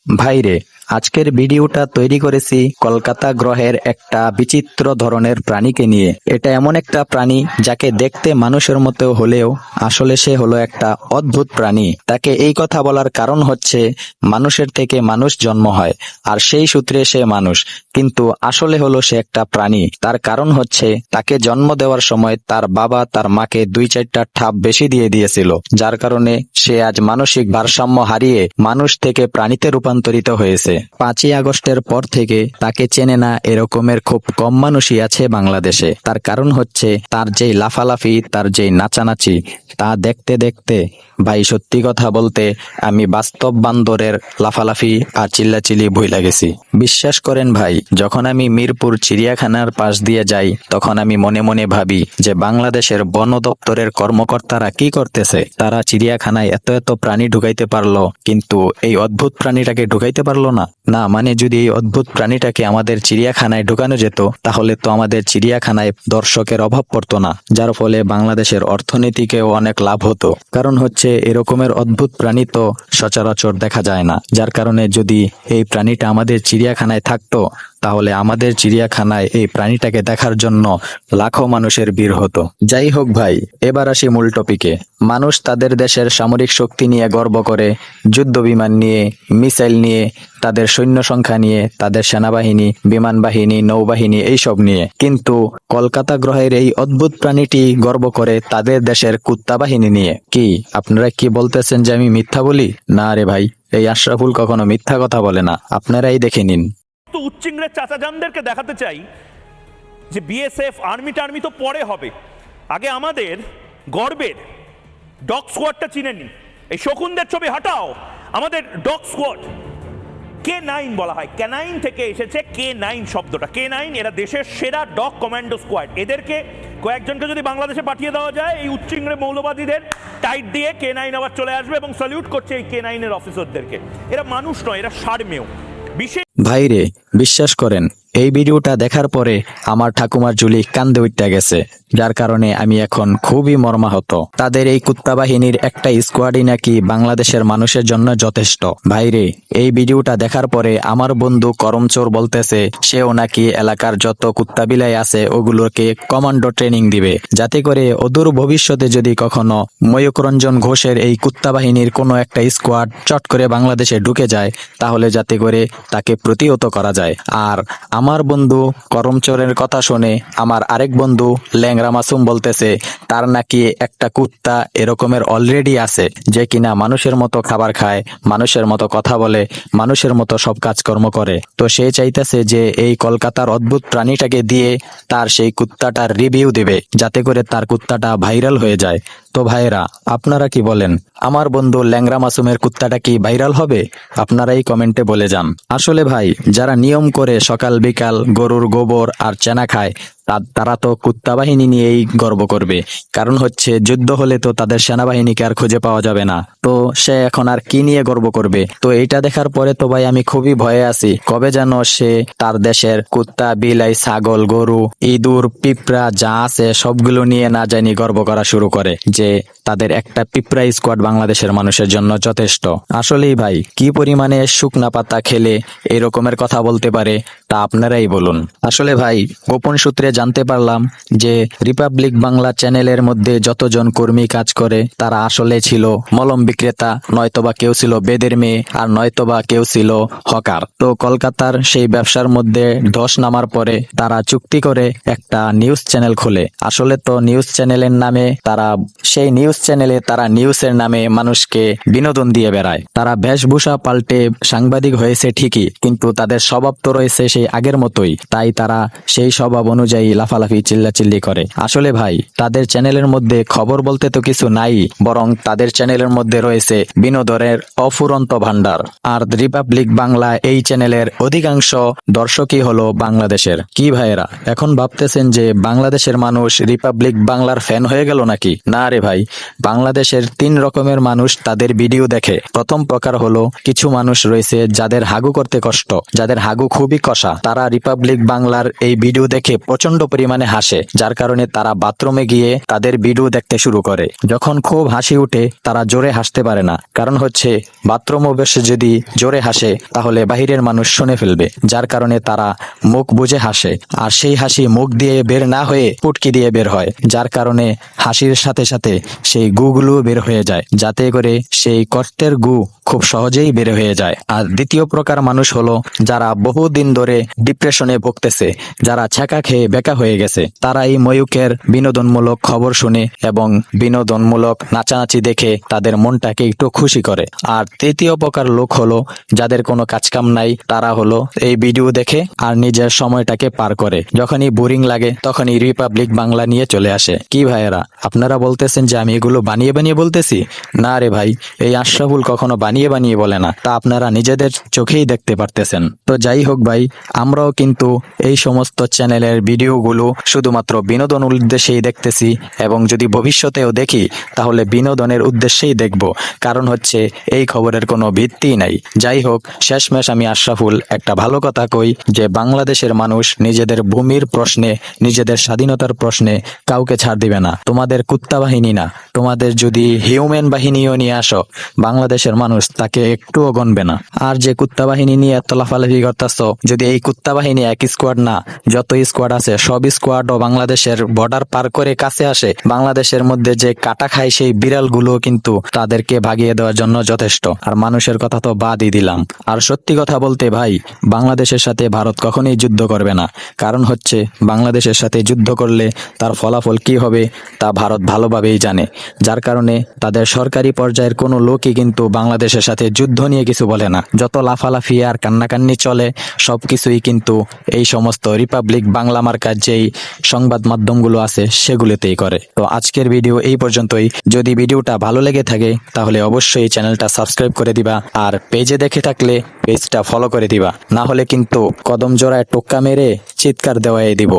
ভাইরে, আজকের ভিডিওটা তৈরি করেছি কলকাতা গ্রহের একটা বিচিত্র ধরনের প্রাণীকে নিয়ে। এটা এমন একটা প্রাণী যাকে দেখতে মানুষের মতো হলেও আসলে সে হলো একটা অদ্ভুত প্রাণী। তাকে এই কথা বলার কারণ হচ্ছে মানুষের থেকে মানুষ জন্ম হয়, আর সেই সূত্রে সে মানুষ, কিন্তু আসলে হলো সে একটা প্রাণী। তার কারণ হচ্ছে তাকে জন্ম দেওয়ার সময় তার বাবা তার মাকে 2-4টা ঠাপ বেশি দিয়ে দিয়েছিল, যার কারণে সে আজ মানসিক ভারসাম্য হারিয়ে মানুষ থেকে প্রাণীতে রূপান্তরিত হয়েছে। 5ই আগস্টের পর থেকে তাকে চেনে না এরকমের খুব কম মানুষই আছে বাংলাদেশে। তার কারণ হচ্ছে তার যেই লাফালাফি, তার যেই নাচানাচি, তা দেখতে দেখতে ভাই সত্যি কথা বলতে আমি বাস্তব বান্দরের লাফালাফি আর চিল্লাচিল্লি ভুইলা গেছি। বিশ্বাস করেন ভাই, যখন আমি মিরপুর চিড়িয়াখানার পাশ দিয়ে যাই তখন আমি মনে মনে ভাবি যে বাংলাদেশের বন দপ্তরের কর্মকর্তারা কি করতেছে। তারা চিড়িয়াখানায় এত এত প্রাণী ঢুকাইতে পারলো, কিন্তু এই অদ্ভুত প্রাণীটাকে ঢুকাইতে পারলো না। না মানে, যদি এই অদ্ভুত প্রাণীটাকে আমাদের চিড়িয়াখানায় ঢুকানো যেত তাহলে তো আমাদের চিড়িয়াখানায় দর্শকের অভাব পড়তো না, যার ফলে বাংলাদেশের অর্থনীতিকেও অনেক লাভ হতো। কারণ হচ্ছে এরকমের অদ্ভুত প্রাণী তো সচরাচর দেখা যায় না, যার কারণে যদি এই প্রাণীটা আমাদের চিড়িয়াখানায় থাকতো তাহলে আমাদের চিড়িয়াখানায় এই প্রাণীটাকে দেখার জন্য লাখো মানুষের ভিড় হতো। যাই হোক ভাই, এবার আসি মূল টপিকে। মানুষ তাদের দেশের সামরিক শক্তি নিয়ে গর্ব করে, যুদ্ধ বিমান নিয়ে, মিসাইল নিয়ে, তাদের সৈন্য সংখ্যা নিয়ে, তাদের সেনাবাহিনী, বিমান বাহিনী, নৌবাহিনী এইসব নিয়ে। কিন্তু কলকাতা গ্রহের এই অদ্ভুত প্রাণীটি গর্ব করে তাদের দেশের কুত্তা বাহিনী নিয়ে। কি আপনারা কি বলতেছেন যে আমি মিথ্যা বলি? না রে ভাই, এই আশরাফুল কখনো মিথ্যা কথা বলে না, আপনারাই দেখে নিন। তো উচ্চিংড়ের চাচাজানদেরকে দেখাতে চাই যে বিএসএফ আর্মি টার্মি তো পরে হবে, আগে আমাদের গর্বের ডগ স্কোয়াডটা চিনে নি। এই শকুনদের ছবি হাটাও, আমাদের ডগ স্কোয়াড K9 বলা হয়, ক্যানাইন থেকে এসেছে K9 শব্দটা। K9 এরা দেশের সেরা ডগ কমান্ডো স্কোয়াড। এদেরকে কয়েকজনকে যদি বাংলাদেশে পাঠিয়ে দেওয়া যায়, এই উচ্চিংড়ে মৌলবাদীদের টাইট দিয়ে K9 আবার চলে আসবে এবং স্যালিউট করছে এই K9 এর অফিসারদেরকে। এরা মানুষ নয়, এরা সারমেয়। বিশেষ ভাইরে, বিশ্বাস করেন এই ভিডিওটা দেখার পরে আমার ঠাকুমার জুলি কান্দে উঠতে গেছে, যার কারণে আমি এখন খুবই মর্মাহত। তাদের এই কুত্তা বাহিনীর একটা স্কোয়াডই নাকি বাংলাদেশের মানুষের জন্য যথেষ্ট। ভাইরে, এই ভিডিওটা দেখার পরে আমার বন্ধু করমচোর বলতেছে সেও নাকি এলাকার যত কুত্তা বিলাই আছে ওগুলোকে কমান্ডো ট্রেনিং দিবে, যাতে করে অদূর ভবিষ্যতে যদি কখনো ময়ূকরঞ্জন ঘোষের এই কুত্তা বাহিনীর কোনো একটা স্কোয়াড চট করে বাংলাদেশে ঢুকে যায় তাহলে যাতে করে তাকে প্রতিহত করা যায়। আর আমার বন্ধু করমচোরের কথা শুনে আমার আরেক বন্ধু ল্যাংরা মাসুম বলতেছে তার নাকি একটা কুত্তা এরকমের অলরেডি আছে যে কিনা মানুষের মতো খাবার খায়, মানুষের মতো কথা বলে, মানুষের মতো সব কাজকর্ম করে। তো সে চাইতেছে যে এই কলকাতার অদ্ভুত প্রাণীটাকে দিয়ে তার সেই কুত্তাটার রিভিউ দেবে, যাতে করে তার কুত্তাটা ভাইরাল হয়ে যায়। তো ভাইরা, আপনারা কি বলেন, আমার বন্ধু ল্যাংরা মাসুমের কুত্তাটা কি ভাইরাল হবে? আপনারাই কমেন্টে বলে যান। আসলে ভাই, যারা নিয়ম করে সকাল বিকাল গরুর গোবর আর চেনা খায় তারা তো কুত্তা বাহিনী নিয়েই গর্ব করবে। কারণ হচ্ছে যুদ্ধ হলে তো তাদের সেনাবাহিনীকে আর খুঁজে পাওয়া যাবে না, তো সে এখন আর কি নিয়ে গর্ব করবে? তো এইটা দেখার পরে তো ভাই আমি খুবই ভয়ে আছি, কবে যেন সে তার দেশের কুত্তা, বিলাই, ছাগল, গরু, ইঁদুর, পিঁপড়া যা আছে সবগুলো নিয়ে না জানি গর্ব করা শুরু করে যে তাদের একটা পিঁপড়া স্কোয়াড বাংলাদেশের মানুষের জন্য যথেষ্ট। আসলেই ভাই, কি পরিমাণে শুকনা পাতা খেলে এরকমের কথা বলতে পারে তা আপনারাই বলুন। আসলে ভাই, গোপন সূত্রে জানতে পারলাম যে রিপাবলিক বাংলা চ্যানেলের মধ্যে যতজন কর্মী কাজ করে তারা আসলে ছিল মলম বিক্রেতা, নয়তোবা কেউ ছিল বেদের মেয়ে, আর নয়তোবা কেউ ছিল হকার। তো কলকাতার সেই ব্যবসার মধ্যে ধস নামার পরে তারা চুক্তি করে একটা নিউজ চ্যানেল খোলে। আসলে তো নিউজ চ্যানেলের নামে তারা সেই নিউজ চ্যানেলে তারা নিউজের নামে মানুষকে বিনোদন দিয়ে বেড়ায়। তারা বেশভূষা পাল্টে সাংবাদিক হয়েছে ঠিকই, কিন্তু তাদের স্বভাব তো রয়েছে সেই আগের মতোই, তাই তারা সেই স্বভাব অনুযায়ী লাফালাফি চিল্লাচিল্লি করে। আসলে ভাই, তাদের চ্যানেলের মধ্যে খবর বলতে তো কিছু নাই, বরং তাদের চ্যানেলের মধ্যে রয়েছে বিনোদনের অফুরন্ত ভান্ডার। আর রিপাবলিক বাংলা এই চ্যানেলের অধিকাংশ দর্শকই হলো বাংলাদেশের। কি ভাইয়েরা, এখন ভাবতেছেন যে বাংলাদেশের মানুষ রিপাবলিক বাংলার ফ্যান হয়ে গেল নাকি? না রে ভাই, বাংলাদেশের 3 রকমের মানুষ তাদের ভিডিও দেখে। প্রথম প্রকার হলো কিছু মানুষ রয়েছে যাদের হাগু করতে কষ্ট, যাদের হাগু খুবই কষা, ভাষা। তারা রিপাবলিক বাংলার এই ভিডিও দেখে প্রচন্ড পরিমাণে হাসে, যার কারণে তারা বাথরুমে গিয়ে তাদের ভিডিও দেখতে শুরু করে। যখন খুব হাসি উঠে তারা জোরে হাসতে পারে না, কারণ হচ্ছে বাথরুমে বসে যদি জোরে হাসে তাহলে বাহিরের মানুষ শুনে ফেলবে, যার কারণে তারা মুখ বুজে হাসে। আর সেই হাসি মুখ দিয়ে বের না হয়ে পুটকি দিয়ে বের হয়, যার কারণে হাসির সাথে সাথে সেই গুগুলো বের হয়ে যায়, যাতে করে সেই কষ্টের গু খুব সহজেই বের হয়ে যায়। আর দ্বিতীয় প্রকার মানুষ হলো যারা বহুদিন ধরে ডিপ্রেশনে ভুগতেছে, যারা ছ্যাঁকা খেয়ে বেকা হয়ে গেছে। তারা এই ময়ূকের বিনোদনমূলক খবর শুনে এবং বিনোদনমূলক নাচানাচি দেখে তাদের মনটাকে একটু খুশি করে। আর তৃতীয় প্রকার লোক হলো যাদের কোনো কাজকাম নাই, তারা হলো এই ভিডিও দেখে আর নিজের সময়টাকে পার করে। যখনই বোরিং লাগে তখনই রিপাবলিক বাংলা নিয়ে চলে আসে। কি ভাইয়েরা, আপনারা বলতেছেন যে আমি এগুলো বানিয়ে বানিয়ে বলতেছি? না রে ভাই, এই আশরাফুল কখনো বানিয়ে বানিয়ে বলে না, তা আপনারা নিজেদের চোখেই দেখতে পারতেছেন। তো যাই হোক ভাই, আমরাও কিন্তু এই সমস্ত চ্যানেলের ভিডিওগুলো শুধুমাত্র বিনোদন উদ্দেশ্যেই দেখতেছি, এবং যদি ভবিষ্যতেও দেখি তাহলে বিনোদনের উদ্দেশ্যেই দেখব, কারণ হচ্ছে এই খবরের কোনো ভিত্তি নাই। যাই হোক, শেষমেশ আমি আশরাফুল একটা ভালো কথা কই যে বাংলাদেশের মানুষ নিজেদের ভূমির প্রশ্নে, নিজেদের স্বাধীনতার প্রশ্নে কাউকে ছাড় দিবে না। তোমাদের কুত্তা বাহিনী না, তোমাদের যদি হিউম্যান বাহিনীও নিয়ে আসো, বাংলাদেশের মানুষ তাকে একটুও গণবে না। আর যে কুত্তা বাহিনী নিয়ে এত লাফালাফি করতেছ, যদি এই কুত্তা বাহিনী এক স্কোয়াড না, যত স্কোয়াড আছে সব স্কোয়াডও বাংলাদেশের বর্ডার পার করে কাছে আসে, বাংলাদেশের মধ্যে যে কাটা খায় সেই বিড়ালগুলো কিন্তু তাদেরকে ভাগিয়ে দেওয়ার জন্য যথেষ্ট। আর মানুষের কথা তো বাদই দিলাম। আর সত্যি কথা বলতে ভাই, বাংলাদেশের সাথে ভারত কখনোই যুদ্ধ করবে না, কারণ হচ্ছে বাংলাদেশের সাথে যুদ্ধ করলে তার ফলাফল কি হবে তা ভারত ভালোভাবেই জানে, যার কারণে তাদের সরকারি পর্যায়ের কোনো লোকই কিন্তু বাংলাদেশের সাথে যুদ্ধ নিয়ে কিছু বলে না। যত লাফালাফি আর কান্নাকান্নি চলে সবকিছুই কিন্তু এই সমস্ত রিপাবলিক বাংলা মার্কার যেই সংবাদ মাধ্যমগুলো আছে সেগুলোতেই করে। তো আজকের ভিডিও এই পর্যন্তই। যদি ভিডিওটা ভালো লেগে থাকে তাহলে অবশ্যই চ্যানেলটা সাবস্ক্রাইব করে দিবা, আর পেজে দেখে থাকলে পেজটা ফলো করে দিবা, না হলে কিন্তু কদম জোড়ায় টোক্কা মেরে চিৎকার দেওয়াই দিব।